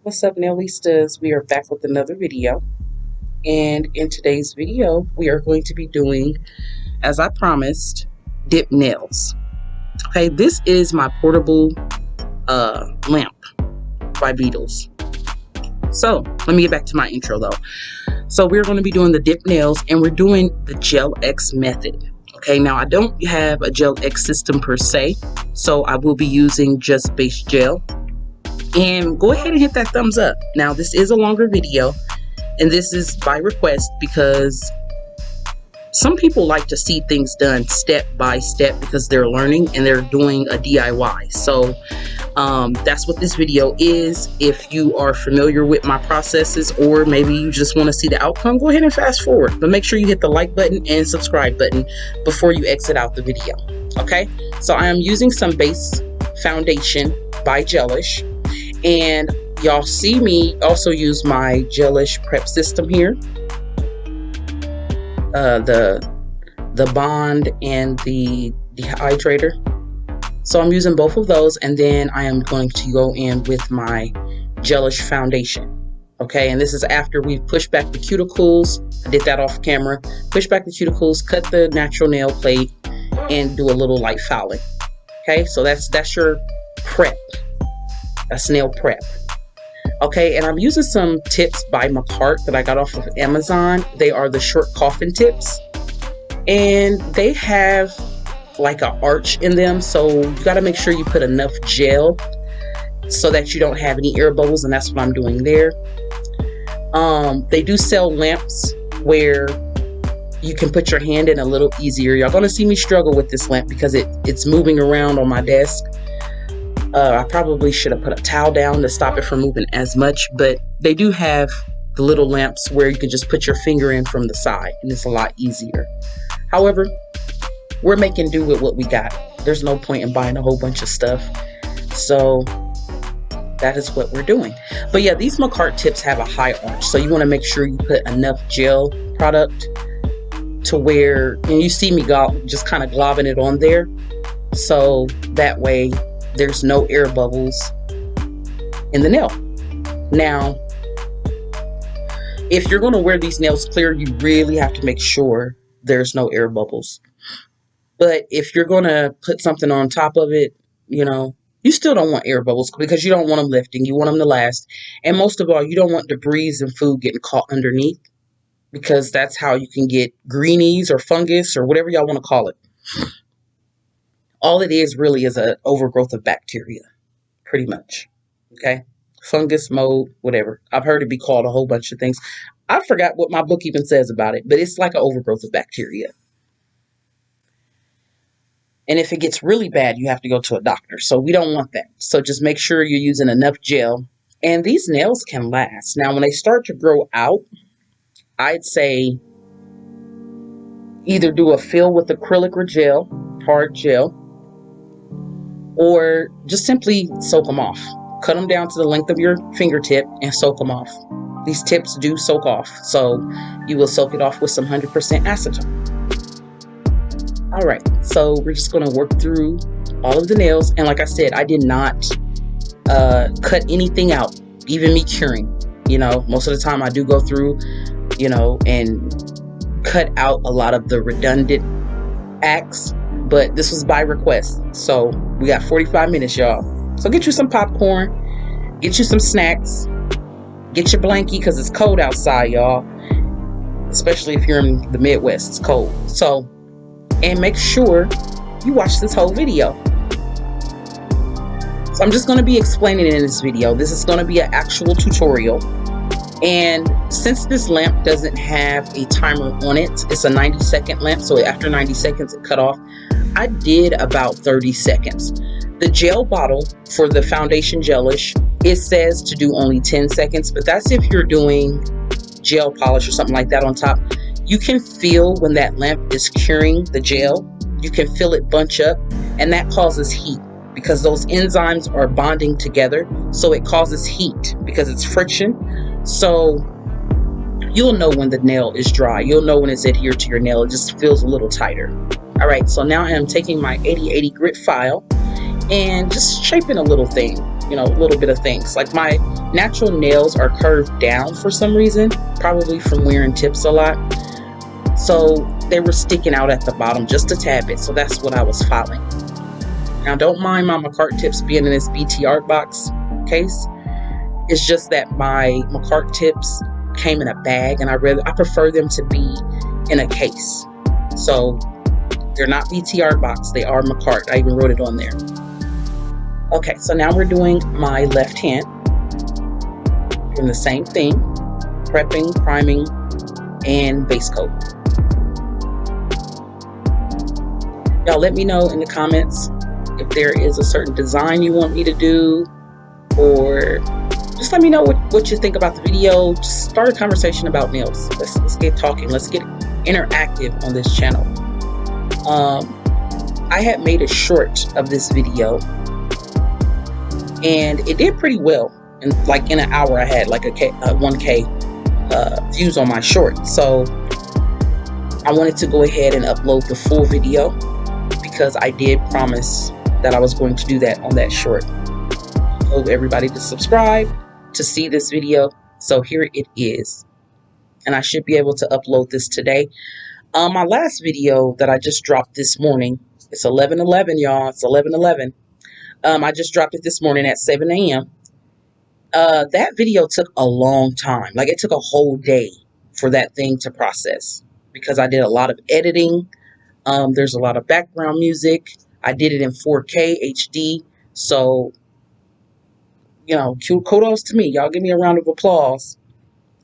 What's up, Nailistas? We are back with another video. And in today's video, we are going to be doing, as I promised, dip nails. Okay, this is my portable lamp by Beetles. So let me get back to my intro though. So we're going to be doing the dip nails and we're doing the Gel X method. Okay, now I don't have a Gel X system per se, so I will be using just base gel. And go ahead and hit that thumbs up. Now this is a longer video and this is by request because some people like to see things done step by step because they're learning and they're doing a DIY. So that's what this video is. If you are familiar with my processes or maybe you just want to see the outcome, go ahead and fast forward. But make sure you hit the like button and subscribe button before you exit out the video. Okay, so I am using some base foundation by Gelish. And y'all see me also use my Gelish prep system here. The bond and the dehydrator. So I'm using both of those, and then I am going to go in with my Gelish foundation. Okay, and this is after we push back the cuticles. I did that off camera. Push back the cuticles, cut the natural nail plate, and do a little light fouling. Okay, so that's your prep. That's nail prep. Okay, and I'm using some tips by McCart that I got off of Amazon. They are the short coffin tips, and they have like an arch in them, so you got to make sure you put enough gel so that you don't have any air bubbles, and that's what I'm doing there. They do sell lamps where you can put your hand in a little easier. Y'all gonna see me struggle with this lamp because it's moving around on my desk. I probably should have put a towel down to stop it from moving as much, but they do have the little lamps where you can just put your finger in from the side and it's a lot easier. However, we're making do with what we got. There's no point in buying a whole bunch of stuff. So that is what we're doing. But yeah, these McCart tips have a high arch, so you want to make sure you put enough gel product to where, and you see me just kind of globbing it on there, so that way there's no air bubbles in the nail. Now, if you're going to wear these nails clear, you really have to make sure there's no air bubbles. But if you're going to put something on top of it, you still don't want air bubbles because you don't want them lifting. You want them to last. And most of all, you don't want debris and food getting caught underneath, because that's how you can get greenies or fungus or whatever y'all want to call it. All it is really is an overgrowth of bacteria, pretty much. Okay, fungus, mold, whatever. I've heard it be called a whole bunch of things. I forgot what my book even says about it, but it's like an overgrowth of bacteria. And if it gets really bad, you have to go to a doctor. So we don't want that. So just make sure you're using enough gel. And these nails can last. Now, when they start to grow out, I'd say either do a fill with acrylic or gel, hard gel, or just simply soak them off. Cut them down to the length of your fingertip and soak them off. These tips do soak off, so you will soak it off with some 100% acetone. All right, so we're just going to work through all of the nails. And like I said, I did not cut anything out, even me curing. Most of the time I do go through, and cut out a lot of the redundant acts. But this was by request. So we got 45 minutes, y'all. So get you some popcorn, get you some snacks, get your blankie because it's cold outside, y'all. Especially if you're in the Midwest, it's cold. So, and make sure you watch this whole video. So I'm just going to be explaining it in this video. This is going to be an actual tutorial. And since this lamp doesn't have a timer on it, it's a 90-second lamp. So after 90 seconds, it cut off. I did about 30 seconds. The gel bottle for the foundation Gelish, it says to do only 10 seconds, but that's if you're doing gel polish or something like that on top. You can feel when that lamp is curing the gel, you can feel it bunch up, and that causes heat because those enzymes are bonding together. So it causes heat because it's friction. So you'll know when the nail is dry. You'll know when it's adhered to your nail. It just feels a little tighter. All right, so now I am taking my 80/80 grit file and just shaping a little thing. a little bit of things. Like my natural nails are curved down for some reason, probably from wearing tips a lot. So they were sticking out at the bottom just a tad bit. So that's what I was filing. Now don't mind my McCart tips being in this BT Art box case. It's just that my McCart tips came in a bag, and I prefer them to be in a case. So they're not BT Art box, they are McCart. I even wrote it on there. Okay, so now we're doing my left hand. Doing the same thing, prepping, priming, and base coat. Y'all let me know in the comments if there is a certain design you want me to do, or just let me know what you think about the video. Just start a conversation about nails. Let's get talking. Let's get interactive on this channel. I had made a short of this video, and it did pretty well. And like in an hour, I had like 1K views on my short. So I wanted to go ahead and upload the full video because I did promise that I was going to do that on that short. I hope everybody to subscribe to see this video. So here it is, and I should be able to upload this today. My last video that I just dropped this morning, it's 11:11, y'all. It's 11:11. I just dropped it this morning at 7 a.m. That video took a long time. Like, it took a whole day for that thing to process because I did a lot of editing. There's a lot of background music. I did it in 4K HD. So, kudos to me. Y'all give me a round of applause.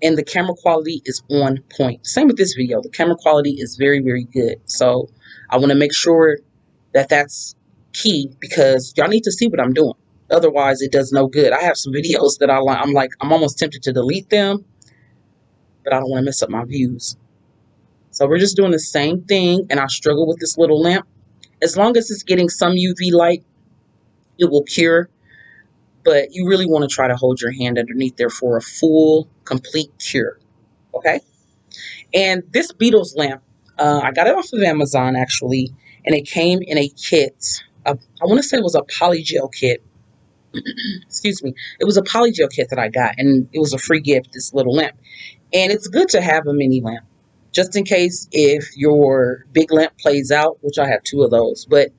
And the camera quality is on point. Same with this video. The camera quality is very, very good. So I want to make sure that that's key because y'all need to see what I'm doing. Otherwise, it does no good. I have some videos that I'm almost tempted to delete them, but I don't want to mess up my views. So we're just doing the same thing, and I struggle with this little lamp. As long as it's getting some UV light, it will cure. But you really want to try to hold your hand underneath there for a full, complete cure. Okay? And this Beatles lamp, I got it off of Amazon, actually, and it came in a kit. I want to say it was a polygel kit. Excuse me. It was a polygel kit that I got, and it was a free gift, this little lamp. And it's good to have a mini lamp, just in case if your big lamp plays out, which I have 2 of those. But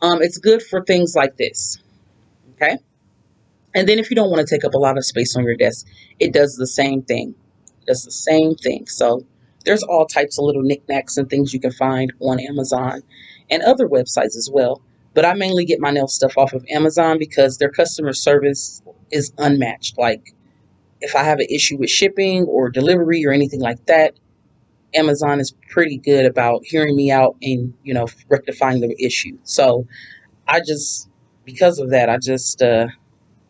it's good for things like this, okay? And then if you don't want to take up a lot of space on your desk, it does the same thing. It does the same thing. So there's all types of little knickknacks and things you can find on Amazon and other websites as well. But I mainly get my nail stuff off of Amazon because their customer service is unmatched. Like, if I have an issue with shipping or delivery or anything like that, Amazon is pretty good about hearing me out and, rectifying the issue. So because of that,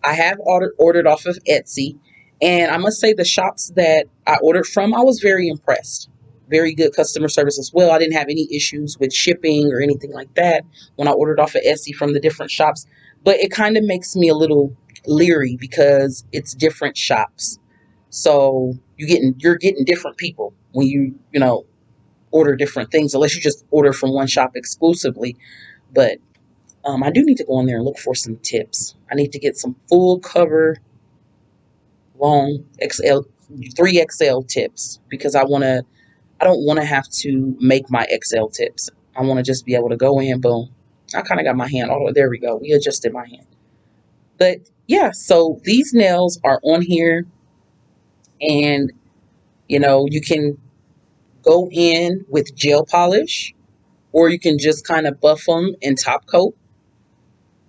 I have ordered off of Etsy, and I must say the shops that I ordered from, I was very impressed. Very good customer service as well. I didn't have any issues with shipping or anything like that when I ordered off of Etsy from the different shops. But it kind of makes me a little leery because it's different shops. So you're getting different people when you order different things, unless you just order from one shop exclusively. But I do need to go in there and look for some tips. I need to get some full cover, long XL, 3XL tips because I don't want to have to make my XL tips. I want to just be able to go in, boom. I kind of got my hand. Oh, there we go. We adjusted my hand. But yeah, so these nails are on here, and you can go in with gel polish, or you can just kind of buff them and top coat.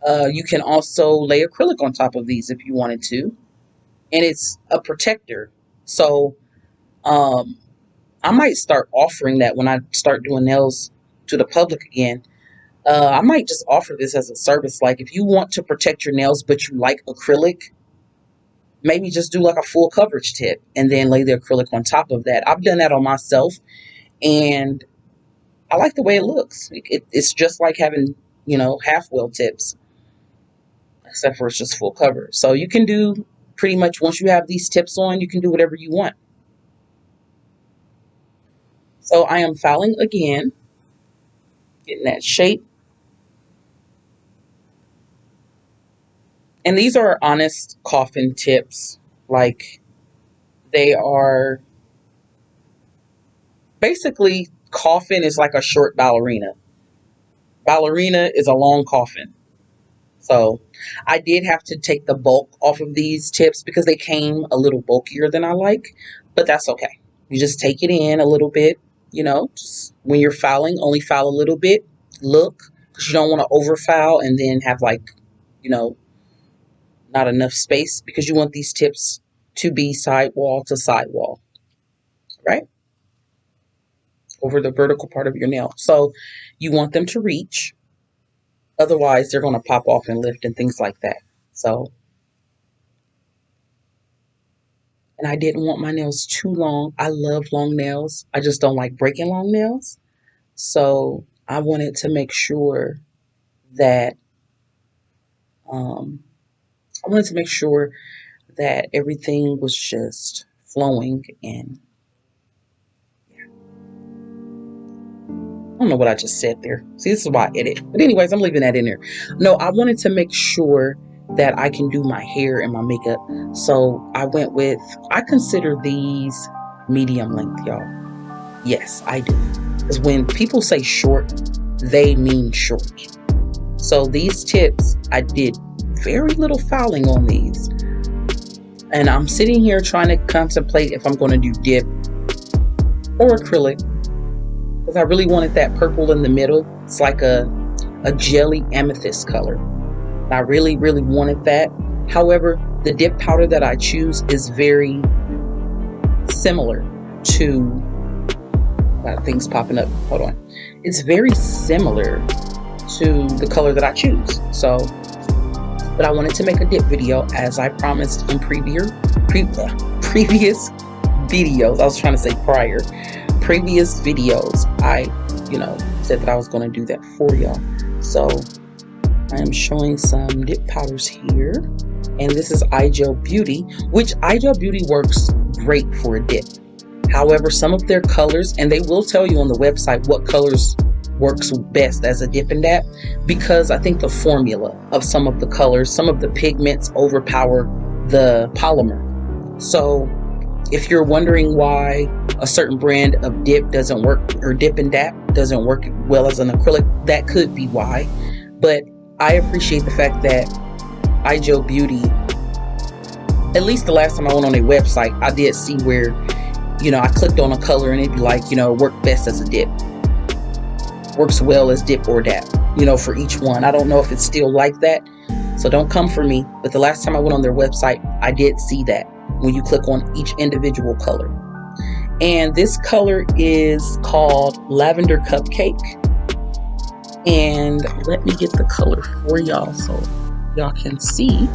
You can also lay acrylic on top of these if you wanted to. And it's a protector. So I might start offering that when I start doing nails to the public again. I might just offer this as a service. Like, if you want to protect your nails but you like acrylic, maybe just do like a full coverage tip and then lay the acrylic on top of that. I've done that on myself, and I like the way it looks. It's just like having, half wheel tips, except for it's just full cover. So you can do pretty much, once you have these tips on, you can do whatever you want. So I am filing again, getting that shape. And these are honest coffin tips. Like, they are basically, coffin is like a short ballerina. Ballerina is a long coffin. So I did have to take the bulk off of these tips because they came a little bulkier than I like, but that's okay. You just take it in a little bit, just when you're filing, only file a little bit. Look, because you don't want to over file and then have, like, you know, not enough space, because you want these tips to be sidewall to sidewall, right? Over the vertical part of your nail. So you want them to reach. Otherwise, they're going to pop off and lift and things like that. So, and I didn't want my nails too long. I love long nails. I just don't like breaking long nails. So I wanted to make sure that um, everything was just flowing. And I don't know what I just said there. See, this is why I edit. But anyways, I'm leaving that in there. No, I wanted to make sure that I can do my hair and my makeup. So I consider these medium length, y'all. Yes, I do. Because when people say short, they mean short. So these tips, I did very little filing on these. And I'm sitting here trying to contemplate if I'm going to do dip or acrylic, because I really wanted that purple in the middle. It's like a jelly amethyst color. I really, really wanted that. However, the dip powder that I choose is very similar to things popping up. Hold on. It's very similar to the color that I choose. So, but I wanted to make a dip video, as I promised in previous videos. I was trying to say previous videos. I, said that I was going to do that for y'all. So I am showing some dip powders here. And this is iGel Beauty, which iGel Beauty works great for a dip. However, some of their colors, and they will tell you on the website what colors works best as a dip and dap, because I think the formula of some of the colors, some of the pigments overpower the polymer. So if you're wondering why a certain brand of dip doesn't work, or dip and dap doesn't work well as an acrylic, that could be why. But I appreciate the fact that iGel Beauty, at least the last time I went on their website, I did see where, I clicked on a color and it'd be like, work best as a dip, works well as dip or dap, for each one. I don't know if it's still like that, so don't come for me. But the last time I went on their website, I did see that when you click on each individual color. And this color is called Lavender Cupcake. And let me get the color for y'all so y'all can see.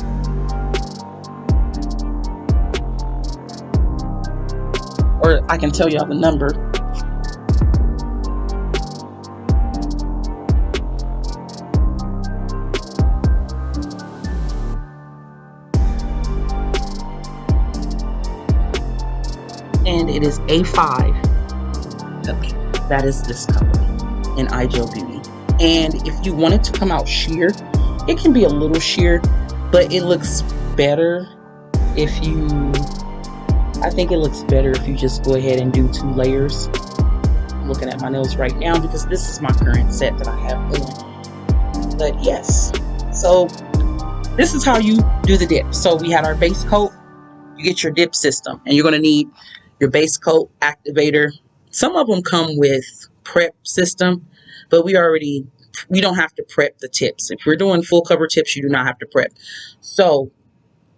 Or I can tell y'all the number. And it is A5. Okay, that is this color in iGel Beauty. And if you want it to come out sheer, it can be a little sheer, but it looks better I think it looks better if you just go ahead and do 2 layers. I'm looking at my nails right now because this is my current set that I have on. But yes, so this is how you do the dip. So we had our base coat. You get your dip system, and you're going to need your base coat, activator. Some of them come with prep system, but we don't have to prep the tips. If we're doing full cover tips, you do not have to prep. So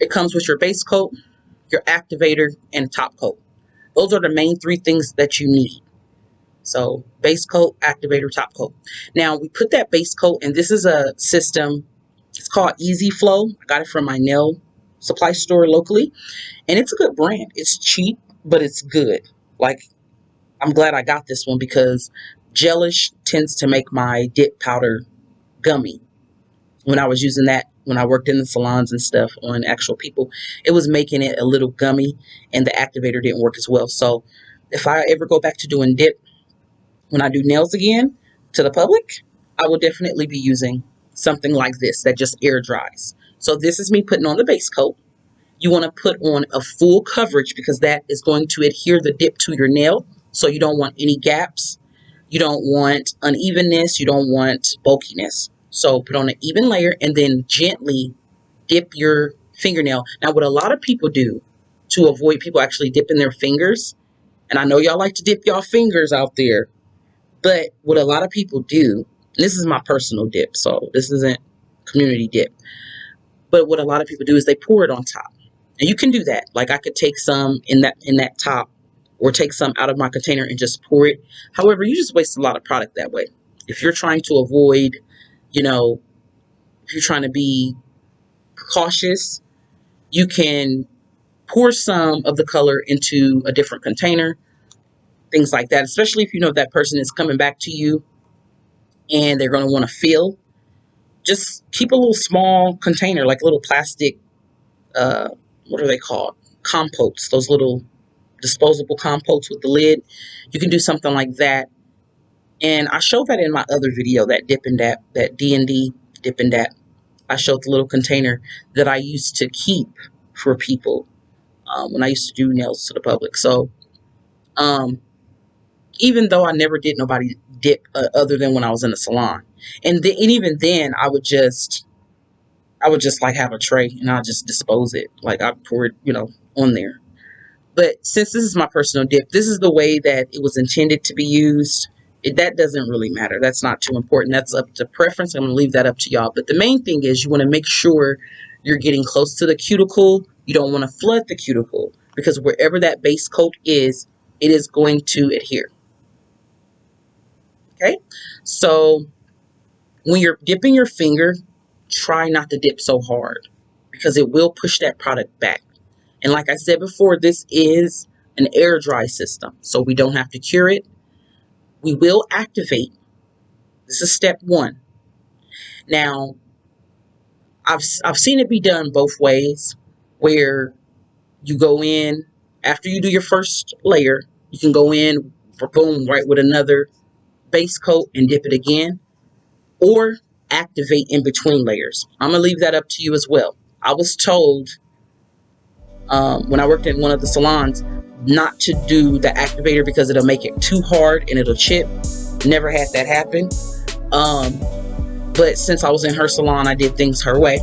it comes with your base coat, your activator, and top coat. Those are the main 3 things that you need. So base coat, activator, top coat. Now we put that base coat, and this is a system. It's called Easy Flow. I got it from my nail supply store locally, and it's a good brand. It's cheap, but it's good. Like, I'm glad I got this one because gelish tends to make my dip powder gummy. When I was using that, when I worked in the salons and stuff on actual people, it was making it a little gummy, and the activator didn't work as well. So if I ever go back to doing dip, when I do nails again to the public, I will definitely be using something like this that just air dries. So this is me putting on the base coat. You want to put on a full coverage because that is going to adhere the dip to your nail. So you don't want any gaps. You don't want unevenness. You don't want bulkiness. So put on an even layer and then gently dip your fingernail. Now, what a lot of people do to avoid people actually dipping their fingers, and I know y'all like to dip y'all fingers out there, but what a lot of people do, and this is my personal dip, so this isn't community dip, but what a lot of people do is they pour it on top. And you can do that. Like I could take some in that top or take some out of my container and just pour it. However, you just waste a lot of product that way. If you're trying to avoid, if you're trying to be cautious, you can pour some of the color into a different container, things like that, especially if you know that person is coming back to you and they're going to want to fill. Just keep a little small container, like a little plastic, what are they called? Compotes, those little disposable compotes with the lid. You can do something like that. And I showed that in my other video, that dip and dap, that D&D dip and dap. I showed the little container that I used to keep for people when I used to do nails to the public. So even though I never did nobody dip other than when I was in a salon, and even then I would just like have a tray and I'll just dispose it. Like I pour it, on there. But since this is my personal dip, this is the way that it was intended to be used. That doesn't really matter. That's not too important. That's up to preference. I'm going to leave that up to y'all. But the main thing is you want to make sure you're getting close to the cuticle. You don't want to flood the cuticle because wherever that base coat is, it is going to adhere. Okay? So when you're dipping your finger, try not to dip so hard because it will push that product back. And like I said before, this is an air dry system, so we don't have to cure it. We will activate. This is step one. Now, I've seen it be done both ways, where you go in after you do your first layer, you can go in, boom, right with another base coat and dip it again, or activate in between layers. I'm gonna leave that up to you as well. I was told when I worked in one of the salons not to do the activator because it'll make it too hard and it'll chip. Never had that happen. But since I was in her salon, I did things her way.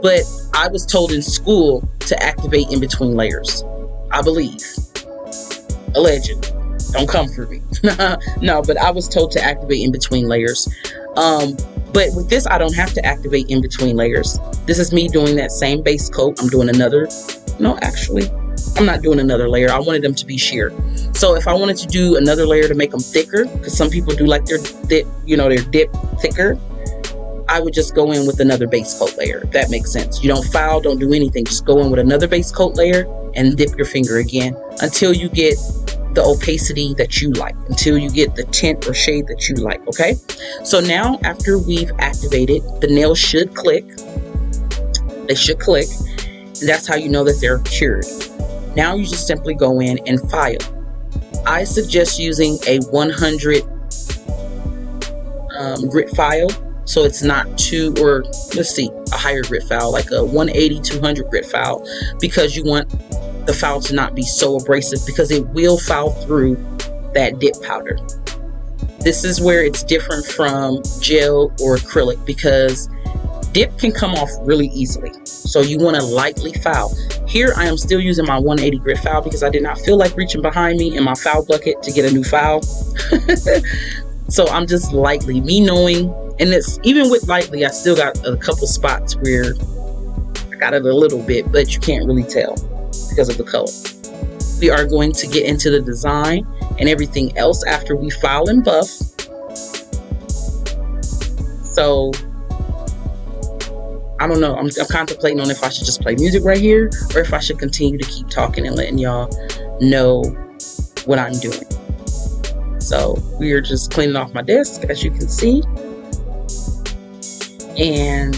But I was told in school to activate in between layers, I believe. Allegedly. Don't come for me. No, but I was told to activate in between layers. But with this, I don't have to activate in between layers. This is me doing that same base coat. I'm doing another. No, actually, I'm not doing another layer. I wanted them to be sheer. So if I wanted to do another layer to make them thicker, because some people do like their dip thicker, I would just go in with another base coat layer, if that makes sense. You don't foul, don't do anything. Just go in with another base coat layer and dip your finger again until you get the opacity that you like, until you get the tint or shade that you like, okay? So now after we've activated, the nails should click. They should click. And that's how you know that they're cured. Now you just simply go in and file. I suggest using a 100 grit file. So it's not a higher grit file, like a 180, 200 grit file, because you want the file to not be so abrasive because it will foul through that dip powder. This is where it's different from gel or acrylic because dip can come off really easily. So you want to lightly foul. Here I am still using my 180 grit file because I did not feel like reaching behind me in my foul bucket to get a new file. So I'm just lightly, me knowing, and it's even with lightly, I still got a couple spots where I got it a little bit, but you can't really tell because of the color. We are going to get into the design and everything else after we file and buff. So I don't know. I'm contemplating on if I should just play music right here or if I should continue to keep talking and letting y'all know what I'm doing. So we are just cleaning off my desk, as you can see. And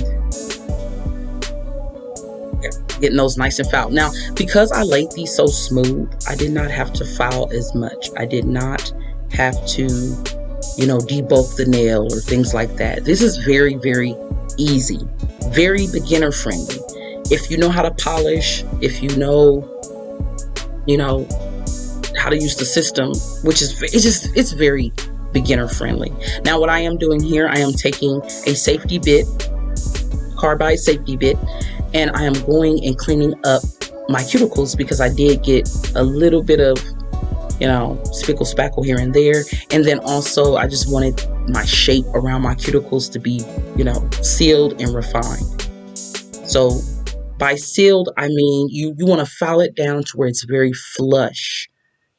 getting those nice and fouled. Now, because I laid these so smooth, I did not have to foul as much. I did not have to, debulk the nail or things like that. This is very, very easy. very beginner friendly. If you know how to polish, if you know how to use the system, which is it's very beginner friendly. Now what I am doing here, I am taking a safety bit, carbide safety bit, and I am going and cleaning up my cuticles because I did get a little bit of spickle spackle here and there. And then also I just wanted my shape around my cuticles to be sealed and refined. So by sealed, I mean you want to file it down to where it's very flush.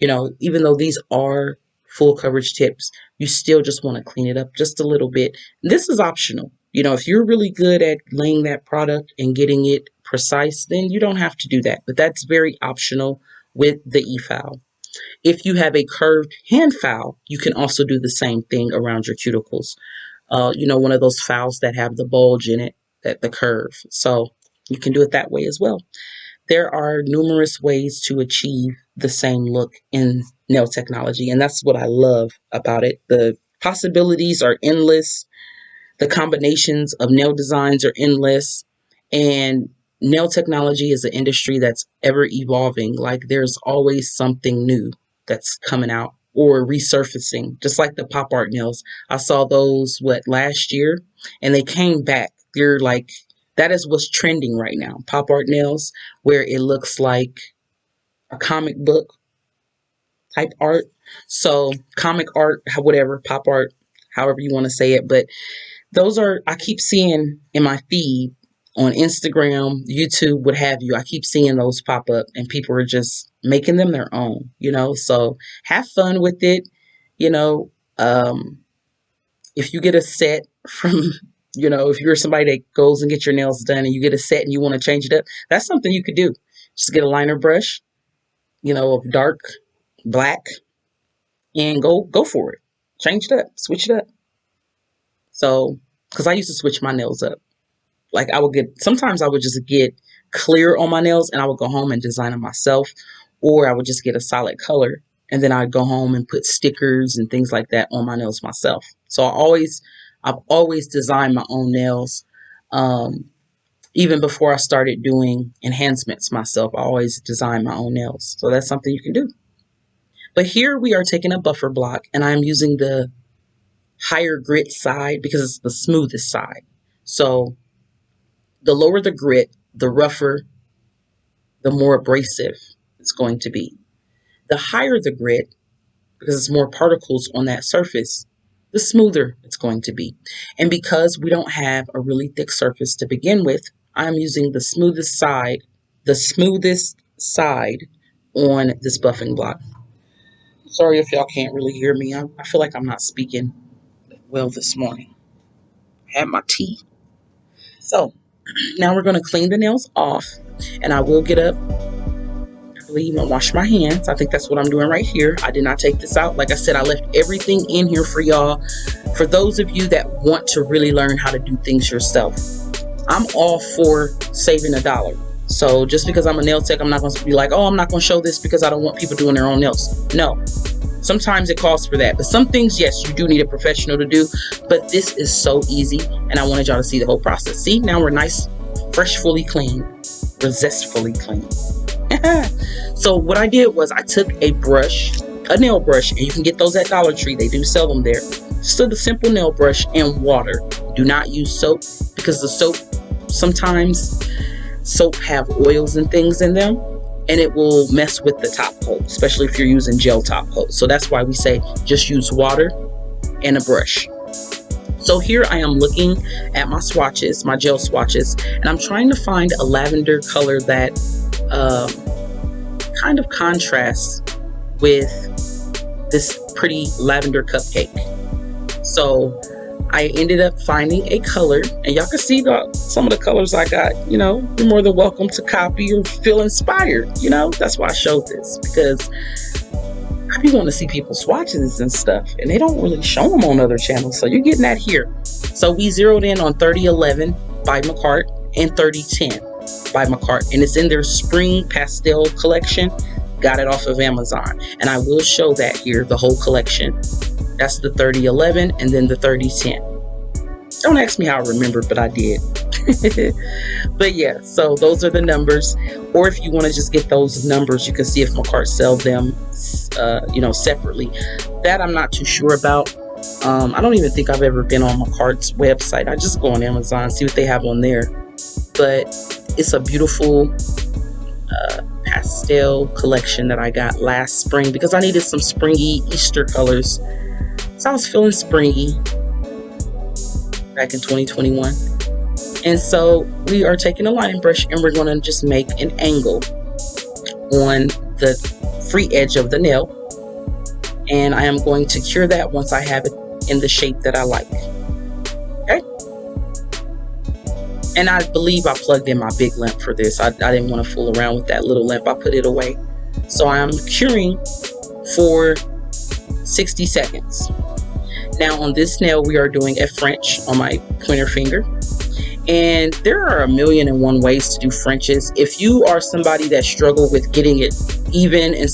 Even though these are full coverage tips, you still just want to clean it up just a little bit. This is optional. If you're really good at laying that product and getting it precise, then you don't have to do that. But that's very optional with the e-file. If you have a curved hand file, you can also do the same thing around your cuticles. One of those files that have the bulge in it, the curve. So you can do it that way as well. There are numerous ways to achieve the same look in nail technology, and that's what I love about it. The possibilities are endless. The combinations of nail designs are endless, and nail technology is an industry that's ever evolving. Like there's always something new that's coming out or resurfacing, just like the pop art nails. I saw those last year, and they came back. They're like, that is what's trending right now, pop art nails, where it looks like a comic book type art. So comic art, whatever, pop art, however you want to say it. But those are, I keep seeing in my feed on Instagram, YouTube, what have you. I keep seeing those pop up, and people are just making them their own, so have fun with it. If you get a set from, if you're somebody that goes and gets your nails done and you get a set and you want to change it up, that's something you could do. Just get a liner brush, of dark black, and go for it. Change it up, switch it up. So, because I used to switch my nails up. Like sometimes I would just get clear on my nails and I would go home and design them myself, or I would just get a solid color and then I'd go home and put stickers and things like that on my nails myself. So I've always designed my own nails. Even before I started doing enhancements myself, I always designed my own nails. So that's something you can do. But here we are taking a buffer block, and I'm using the higher grit side because it's the smoothest side. So the lower the grit, the rougher, the more abrasive it's going to be. The higher the grit, because it's more particles on that surface, the smoother it's going to be. And because we don't have a really thick surface to begin with, I'm using the smoothest side on this buffing block. Sorry if y'all can't really hear me. I feel like I'm not speaking well this morning. I had my tea. So now we're going to clean the nails off, and I will get up, I believe, and wash my hands. I think that's what I'm doing right here. I did not take this out. Like I said, I left everything in here for y'all. For those of you that want to really learn how to do things yourself, I'm all for saving $1. So just because I'm a nail tech, I'm not going to be like, oh, I'm not going to show this because I don't want people doing their own nails. No. Sometimes it calls for that. But some things, yes, you do need a professional to do. But this is so easy, and I wanted y'all to see the whole process. See, now we're nice, fresh, fully clean, zestfully clean. So what I did was I took a nail brush, and you can get those at Dollar Tree. They do sell them there. Just a simple nail brush and water. Do not use soap, because the sometimes soap have oils and things in them, and it will mess with the top coat, especially if you're using gel top coat. So that's why we say just use water and a brush. So here I am looking at my swatches, my gel swatches, and I'm trying to find a lavender color that kind of contrasts with this pretty lavender cupcake. So I ended up finding a color, and y'all can see some of the colors I got. You're more than welcome to copy or feel inspired. That's why I showed this, because I be wanting to see people's swatches and stuff, and they don't really show them on other channels. So you're getting that here. So we zeroed in on 3011 by McCart and 3010 by McCart, and it's in their spring pastel collection. Got it off of Amazon, and I will show that here, the whole collection. That's the 3011 and then the 3010. Don't ask me how I remembered, but I did. But yeah, so those are the numbers. Or if you want to just get those numbers, you can see if Macart sells them, separately. That I'm not too sure about. I don't even think I've ever been on Macart's website. I just go on Amazon, see what they have on there. But it's a beautiful pastel collection that I got last spring because I needed some springy Easter colors. So I was feeling springy back in 2021. And so we are taking a lining brush and we're going to just make an angle on the free edge of the nail. And I am going to cure that once I have it in the shape that I like. Okay. And I believe I plugged in my big lamp for this. I didn't want to fool around with that little lamp. I put it away. So I'm curing for 60 seconds. Now on this nail, we are doing a French on my pointer finger. And there are 1,000,001 ways to do Frenches. If you are somebody that struggle with getting it even and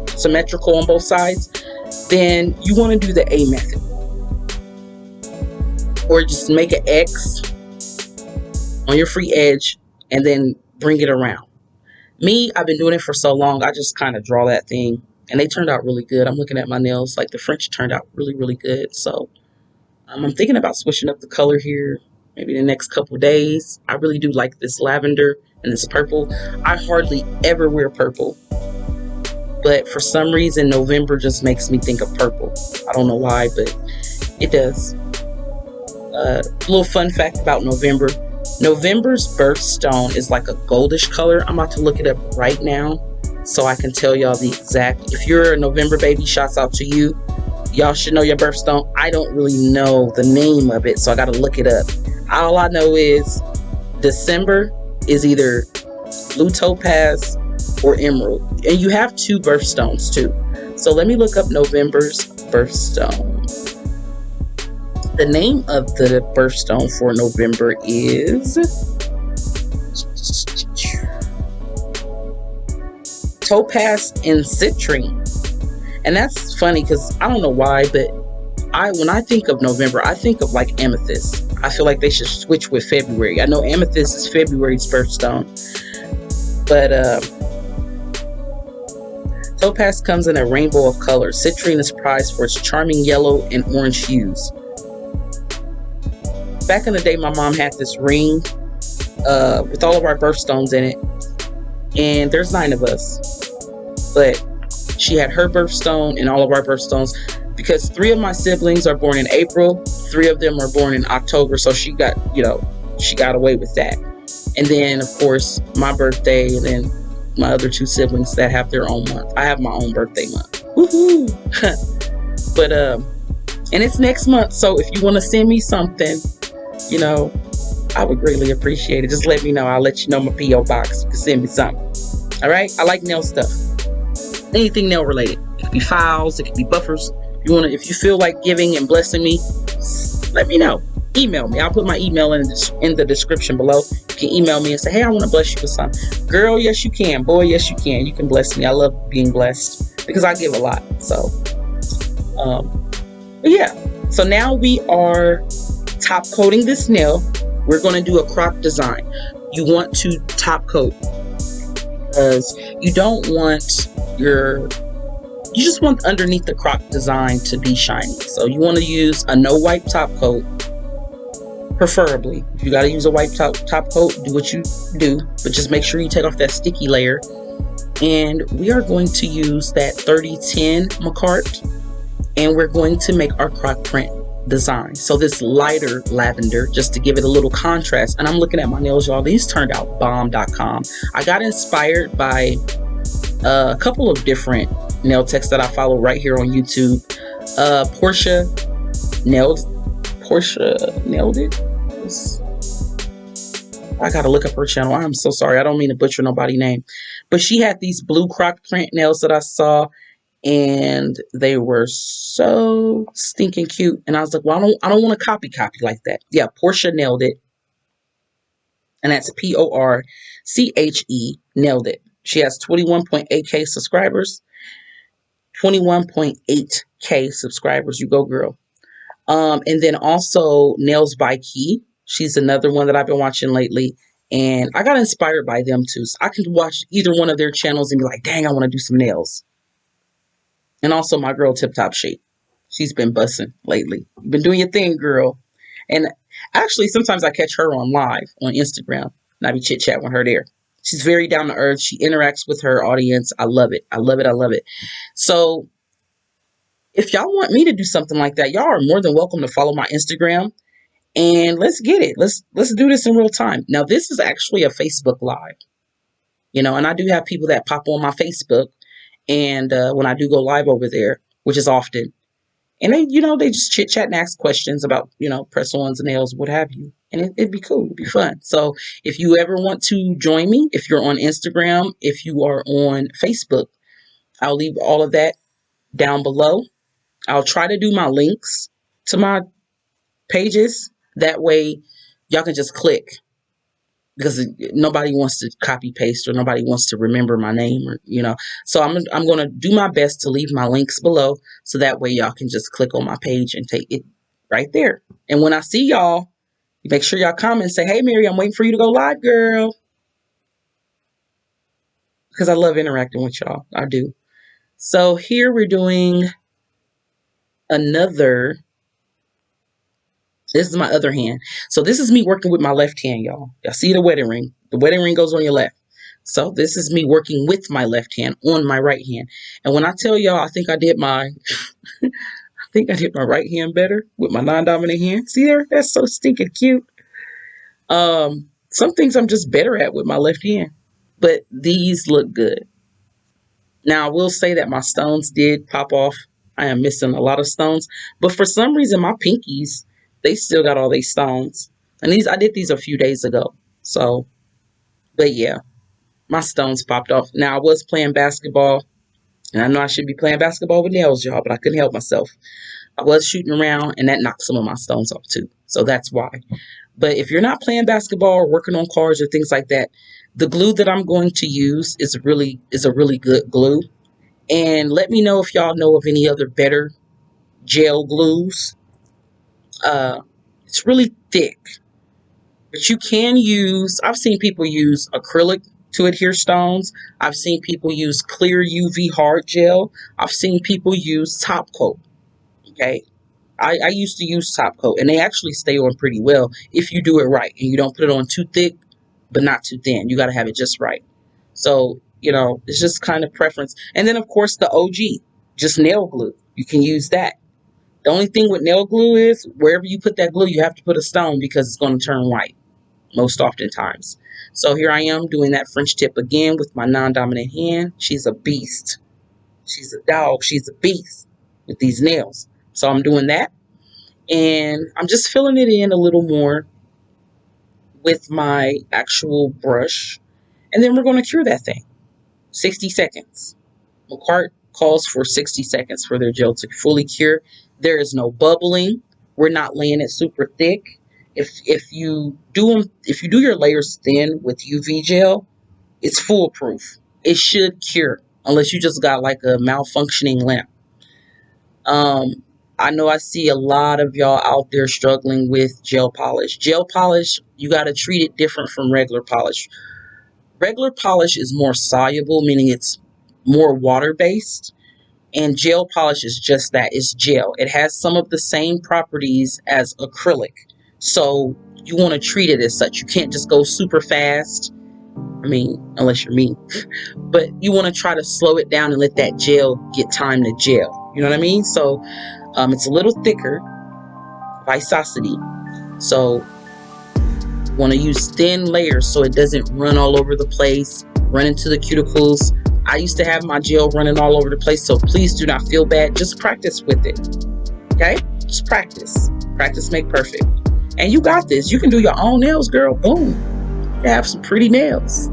symmetrical on both sides, then you want to do the A method. Or just make an X on your free edge and then bring it around. Me, I've been doing it for so long, I just kind of draw that thing. And they turned out really good. I'm looking at my nails, like the French turned out really, really good. So I'm thinking about switching up the color here. Maybe the next couple of days. I really do like this lavender and this purple. I hardly ever wear purple. But for some reason, November just makes me think of purple. I don't know why, but it does. A little fun fact about November. November's birthstone is like a goldish color. I'm about to look it up right now so I can tell y'all the exact. If you're a November baby, shouts out to you. Y'all should know your birthstone. I don't really know the name of it, so I got to look it up. All I know is December is either blue topaz or emerald. And you have 2 birthstones too. So let me look up November's birthstone. The name of the birthstone for November is topaz and citrine. And that's funny because I don't know why, but when I think of November, I think of like amethyst. I feel like they should switch with February. I know amethyst is February's birthstone, but topaz comes in a rainbow of colors. Citrine is prized for its charming yellow and orange hues. Back in the day, my mom had this ring with all of our birthstones in it, and there's 9 of us, but she had her birthstone and all of our birthstones because 3 of my siblings are born in April, 3 of them are born in October, so she got away with that. And then, of course, my birthday, and then my other 2 siblings that have their own month. I have my own birthday month. Woohoo! But, and it's next month, so if you want to send me something, I would greatly appreciate it. Just let me know. I'll let you know my P.O. box. You can send me something. All right? I like nail stuff. Anything nail related. It could be files. It could be buffers. If you feel like giving and blessing me, let me know. Email me. I'll put my email in the description below. You can email me and say, hey, I want to bless you with something. Girl, yes, you can. Boy, yes, you can. You can bless me. I love being blessed because I give a lot. So, but yeah. So now we are top coating this nail. We're going to do a crop design. You want to top coat because you don't want you just want underneath the crop design to be shiny. So you want to use a no wipe top coat, preferably. If you got to use a wipe top coat, do what you do, but just make sure you take off that sticky layer. And we are going to use that 3010 Macart, and we're going to make our croc print design. So this lighter lavender, just to give it a little contrast. And I'm looking at my nails, y'all. These turned out bomb.com. I got inspired by a couple of different nail techs that I follow right here on YouTube. Portia nailed it. I gotta look up her channel. I'm so sorry. I don't mean to butcher nobody's name, but she had these blue croc print nails that I saw, and they were so stinking cute. And I was like, well, I don't want to copy like that. Yeah, Portia nailed it, and that's PORCHE nailed it. She has 21.8K subscribers. 21.8K subscribers. You go, girl. And then also Nails by Key. She's another one that I've been watching lately. And I got inspired by them too. So I can watch either one of their channels and be like, dang, I want to do some nails. And also my girl Tip Top Shape. She's been bussing lately. You've been doing your thing, girl. And actually, sometimes I catch her on live on Instagram. And I be chit chat with her there. She's very down to earth. She interacts with her audience. I love it. I love it. I love it. So if y'all want me to do something like that, y'all are more than welcome to follow my Instagram and let's get it. Let's do this in real time. Now, this is actually a Facebook Live, and I do have people that pop on my Facebook, and when I do go live over there, which is often, and they just chit chat and ask questions about, press-ons, nails, what have you, and it'd be cool, it'd be fun. So if you ever want to join me, if you're on Instagram, if you are on Facebook, I'll leave all of that down below. I'll try to do my links to my pages. That way y'all can just click, because nobody wants to copy paste or nobody wants to remember my name, So I'm going to do my best to leave my links below, so that way y'all can just click on my page and take it right there. And when I see y'all, make sure y'all comment and say, hey, Mary, I'm waiting for you to go live, girl. Because I love interacting with y'all. I do. So here we're doing another. This is my other hand. So this is me working with my left hand, y'all. Y'all see the wedding ring? The wedding ring goes on your left. So this is me working with my left hand on my right hand. And when I tell y'all, I think I did my right hand better with my non-dominant hand. See there? That's so stinking cute. Some things I'm just better at with my left hand, but these look good. Now I will say that my stones did pop off. I am missing a lot of stones, but for some reason my pinkies, they still got all these stones. And I did these a few days ago. So, but yeah, my stones popped off. Now, I was playing basketball, and I know I should be playing basketball with nails, y'all, but I couldn't help myself. I was shooting around, and that knocked some of my stones off too. So that's why. But if you're not playing basketball or working on cars or things like that, the glue that I'm going to use is a really good glue. And let me know if y'all know of any other better gel glues. It's really thick, but you can use, I've seen people use acrylic to adhere stones. I've seen people use clear UV hard gel. I've seen people use top coat. Okay. I used to use top coat, and they actually stay on pretty well if you do it right and you don't put it on too thick, but not too thin. You got to have it just right. So, it's just kind of preference. And then of course the OG, just nail glue. You can use that. The only thing with nail glue is wherever you put that glue, you have to put a stone because it's going to turn white most oftentimes. So here I am doing that French tip again with my non-dominant hand. She's a beast. She's a dog. She's a beast with these nails. So I'm doing that. And I'm just filling it in a little more with my actual brush. And then we're going to cure that thing. 60 seconds. McCart calls for 60 seconds for their gel to fully cure. There is no bubbling. We're not laying it super thick. If you do your layers thin with UV gel, it's foolproof. It should cure, unless you just got like a malfunctioning lamp. I know I see a lot of y'all out there struggling with gel polish. Gel polish, you got to treat it different from regular polish. Regular polish is more soluble, meaning it's more water-based. And gel polish is just that. It's gel. It has some of the same properties as acrylic. So you want to treat it as such. You can't just go super fast. I mean, unless you're me. But you want to try to slow it down and let that gel get time to gel. You know what I mean? So it's a little thicker. Viscosity. So you want to use thin layers so it doesn't run all over the place, run into the cuticles. I used to have my gel running all over the place, so please do not feel bad. Just practice with it, okay? Just practice. Practice make perfect. And you got this. You can do your own nails, girl. Boom. You have some pretty nails.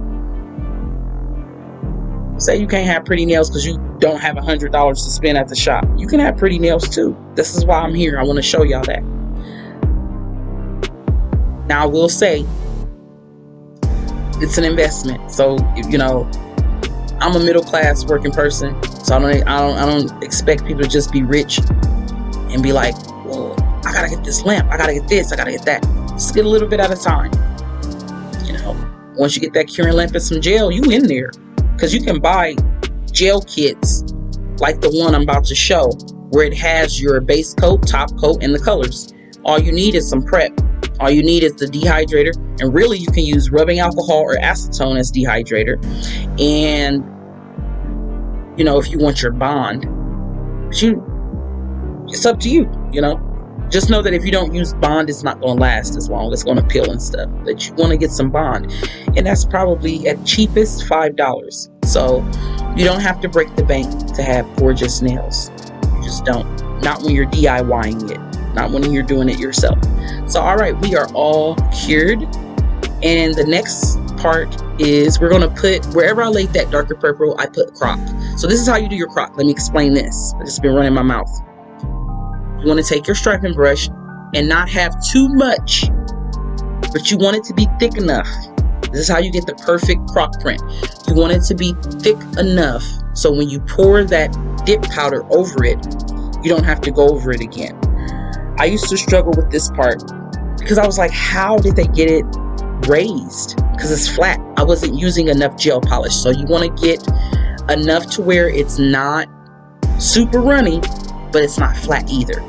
Say you can't have pretty nails because you don't have $100 to spend at the shop. You can have pretty nails too. This is why I'm here. I want to show y'all that. Now I will say, it's an investment. So, I'm a middle class working person, so I don't expect people to just be rich and be like, well, I gotta get this lamp, I gotta get this, I gotta get that. Just get a little bit at a time. You know, once you get that curing lamp and some gel, you in there. Because you can buy gel kits like the one I'm about to show, where it has your base coat, top coat, and the colors. All you need is some prep. All you need is the dehydrator, and really you can use rubbing alcohol or acetone as dehydrator. And you know, if you want your bond, but it's up to you. You know, just know that if you don't use bond, it's not going to last as long. It's going to peel and stuff. But you want to get some bond, and that's probably at cheapest $5. So you don't have to break the bank to have gorgeous nails. You just don't. Not when you're DIYing it. Not when you're doing it yourself. So all right, we are all cured, and the next part is we're going to put, wherever I laid that darker purple, I put croc. So this is how you do your croc. Let me explain this. I've just been running my mouth. You want to take your striping brush and not have too much, but you want it to be thick enough. This is how you get the perfect croc print. You want it to be thick enough so when you pour that dip powder over it, you don't have to go over it again. I used to struggle with this part because I was like, how did they get it raised? Because it's flat. I wasn't using enough gel polish. So you want to get enough to where it's not super runny, but it's not flat either.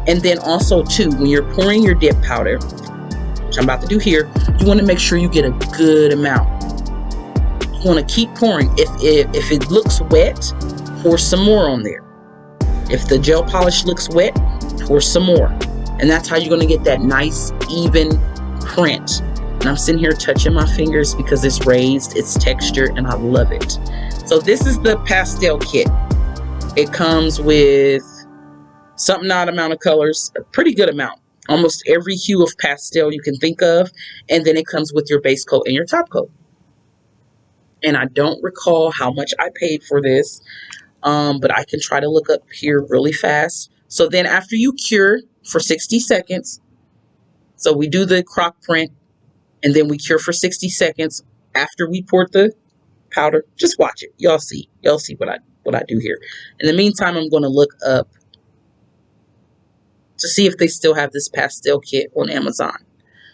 And then also too, when you're pouring your dip powder, which I'm about to do here, you want to make sure you get a good amount. You want to keep pouring. If it looks wet, pour some more on there. If the gel polish looks wet, pour some more. And that's how you're going to get that nice even print. And I'm sitting here touching my fingers because it's raised, it's textured, and I love it. So this is the pastel kit. It comes with something odd amount of colors, a pretty good amount, almost every hue of pastel you can think of, and then it comes with your base coat and your top coat. And I don't recall how much I paid for this, but I can try to look up here really fast. So then after you cure for 60 seconds, so we do the croc print, and then we cure for 60 seconds after we pour the powder. Just watch it. Y'all see what I do here. In the meantime, I'm going to look up to see if they still have this pastel kit on Amazon.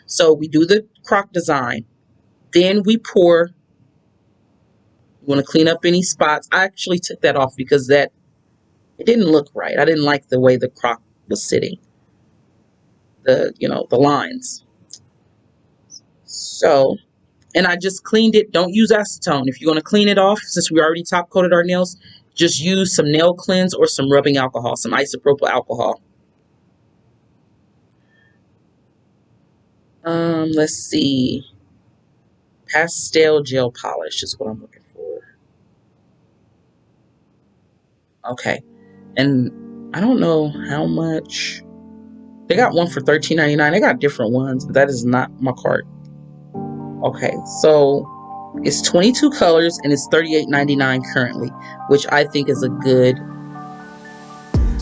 So we do the croc design, then we pour. You want to clean up any spots. I actually took that off because it didn't look right. I didn't like the way the croc was sitting. The lines. So, and I just cleaned it. Don't use acetone. If you're going to clean it off, since we already top coated our nails, just use some nail cleanse or some rubbing alcohol, some isopropyl alcohol. Let's see. Pastel gel polish is what I'm looking for. Okay. And I don't know how much. They got one for $13.99. They got different ones, but that is not my cart. Okay, so it's 22 colors and it's $38.99 currently, which I think is a good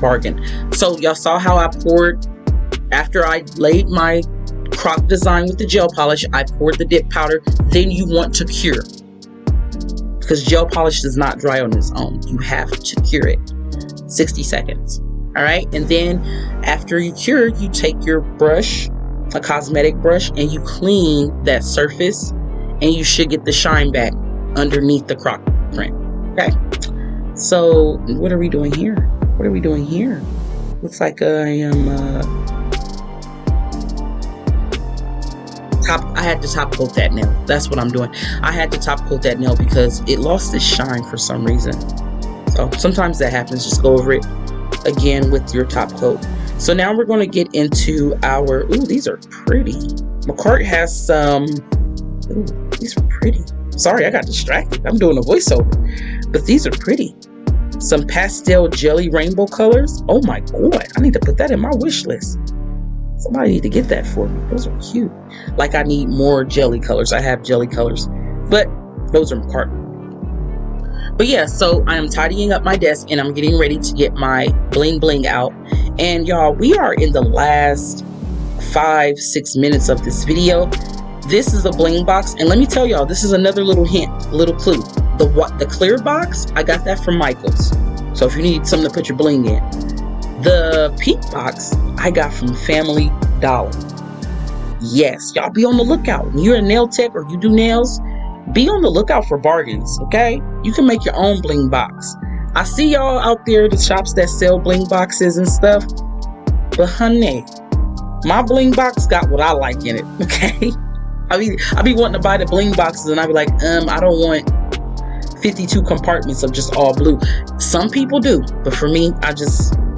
bargain. So y'all saw how I poured after I laid my croc design with the gel polish. I poured the dip powder. Then you want to cure, because gel polish does not dry on its own. You have to cure it 60 seconds. All right, and then after you cure, you take your brush, a cosmetic brush, and you clean that surface, and you should get the shine back underneath the croc print. Okay, so what are we doing here? What are we doing here? Looks like I am I had to top coat that nail. That's what I'm doing. I had to top coat that nail because it lost its shine for some reason. So sometimes that happens. Just go over it again with your top coat. So now we're going to get into our, ooh, these are pretty. My cart has some, ooh, these are pretty. Sorry, I got distracted. I'm doing a voiceover, but these are pretty. Some pastel jelly rainbow colors. Oh my God, I need to put that in my wish list. Somebody need to get that for me. Those are cute. Like, I need more jelly colors. I have jelly colors, but those are my cart. But yeah, so I am tidying up my desk and I'm getting ready to get my bling bling out. And y'all, we are in the last 5-6 minutes of this video. This is a bling box, and let me tell y'all, this is another little hint, little clue. The clear box, I got that from Michael's. So if you need something to put your bling in, The pink box I got from Family Dollar. Yes, y'all be on the lookout. When you're a nail tech or you do nails, be on the lookout for bargains, okay? You can make your own bling box. I see y'all out there, the shops that sell bling boxes and stuff, but honey, my bling box got what I like in it, okay? I be wanting to buy the bling boxes and I be like, I don't want 52 compartments of just all blue. Some people do, but for me,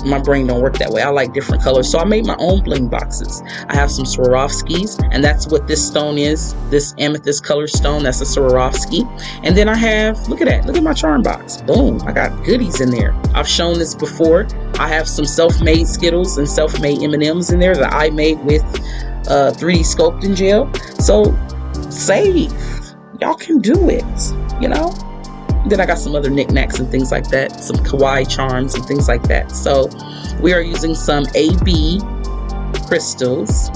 my brain don't work that way. I like different colors, so I made my own bling boxes. I have some Swarovskis, and that's what this stone is. This amethyst color stone, that's a Swarovski. And then I have, look at that, look at my charm box. Boom, I got goodies in there. I've shown this before. I have some self-made Skittles and self-made M&Ms in there that I made with 3D sculpting gel. So save, y'all can do it, you know. Then I got some other knickknacks and things like that, some kawaii charms and things like that. So we are using some AB crystals,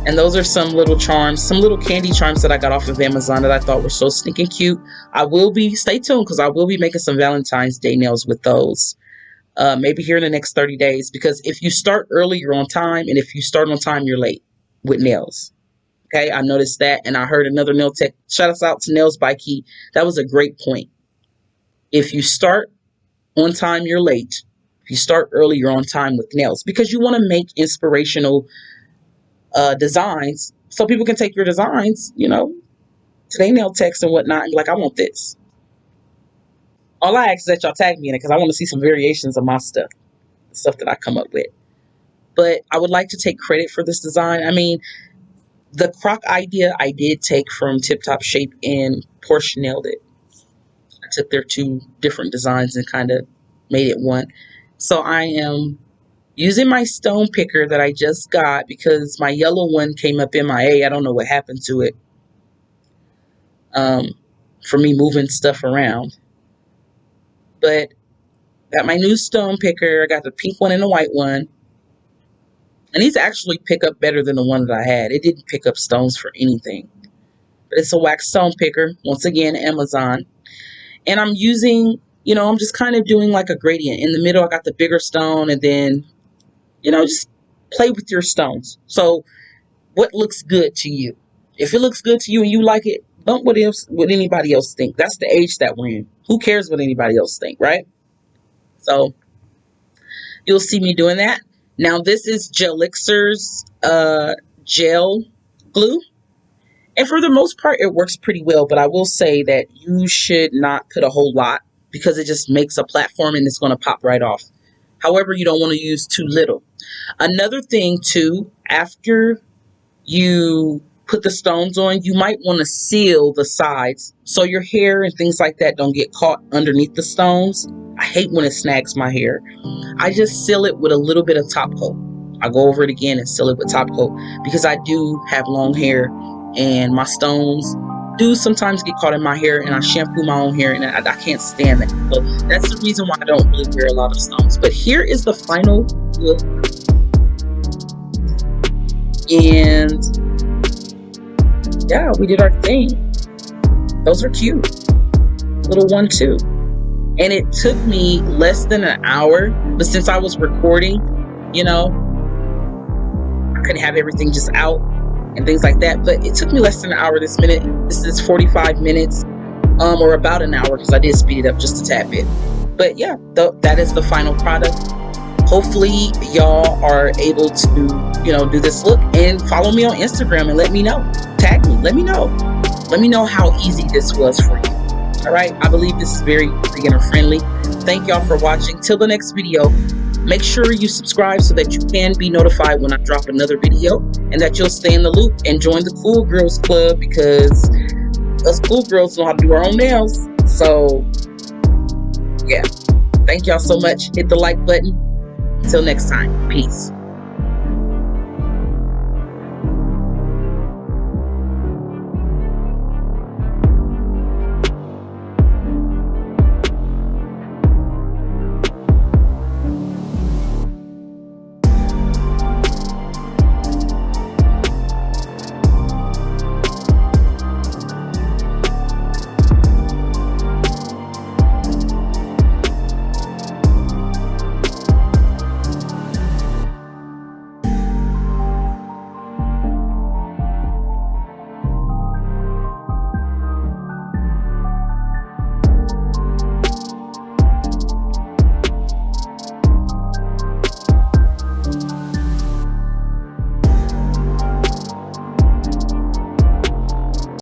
and those are some little charms, some little candy charms that I got off of Amazon that I thought were so stinking cute. Stay tuned, because I will be making some Valentine's Day nails with those, maybe here in the next 30 days, because if you start early, you're on time, and if you start on time, you're late with nails. Okay, I noticed that, and I heard another nail tech, shout us out to Nails by Key. That was a great point. If you start on time, you're late. If you start early, you're on time with nails, because you want to make inspirational designs so people can take your designs, you know, to their nail techs and whatnot, and be like, I want this. All I ask is that y'all tag me in it, because I want to see some variations of my stuff that I come up with. But I would like to take credit for this design. I mean, the croc idea I did take from Tip Top Shape, and Porsche nailed it. I took their two different designs and kind of made it one. So I am using my stone picker that I just got, because my yellow one came up MIA. I don't know what happened to it, for me moving stuff around. But got my new stone picker. I got the pink one and the white one. And these actually pick up better than the one that I had. It didn't pick up stones for anything. But it's a wax stone picker. Once again, Amazon. And I'm using, you know, I'm just kind of doing like a gradient. In the middle, I got the bigger stone. And then, you know, just play with your stones. So what looks good to you? If it looks good to you and you like it, don't what anybody else think. That's the age that we're in. Who cares what anybody else think, right? So you'll see me doing that. Now, this is Gelixir's gel glue. And for the most part, it works pretty well. But I will say that you should not put a whole lot, because it just makes a platform and it's going to pop right off. However, you don't want to use too little. Another thing, too, after you put the stones on, you might want to seal the sides so your hair and things like that don't get caught underneath the stones. I hate when it snags my hair. I just seal it with a little bit of top coat. I go over it again and seal it with top coat, because I do have long hair and my stones do sometimes get caught in my hair, and I shampoo my own hair, and I can't stand that. So that's the reason why I don't really wear a lot of stones. But here is the final look. And yeah, we did our thing. Those are cute. Little 1-2. And it took me less than an hour, but since I was recording, you know, I couldn't have everything just out and things like that. But it took me less than an hour this minute. This is 45 minutes, or about an hour, because I did speed it up just a tad bit. But yeah, that is the final product. Hopefully y'all are able to, you know, do this look, and follow me on Instagram and let me know. Tag me, let me know. Let me know how easy this was for you. All right, I believe this is very beginner friendly. Thank y'all for watching. Till the next video, make sure you subscribe so that you can be notified when I drop another video, and that you'll stay in the loop and join the Cool Girls Club, because us cool girls know how to do our own nails. So yeah, thank y'all so much. Hit the like button. Until next time, peace.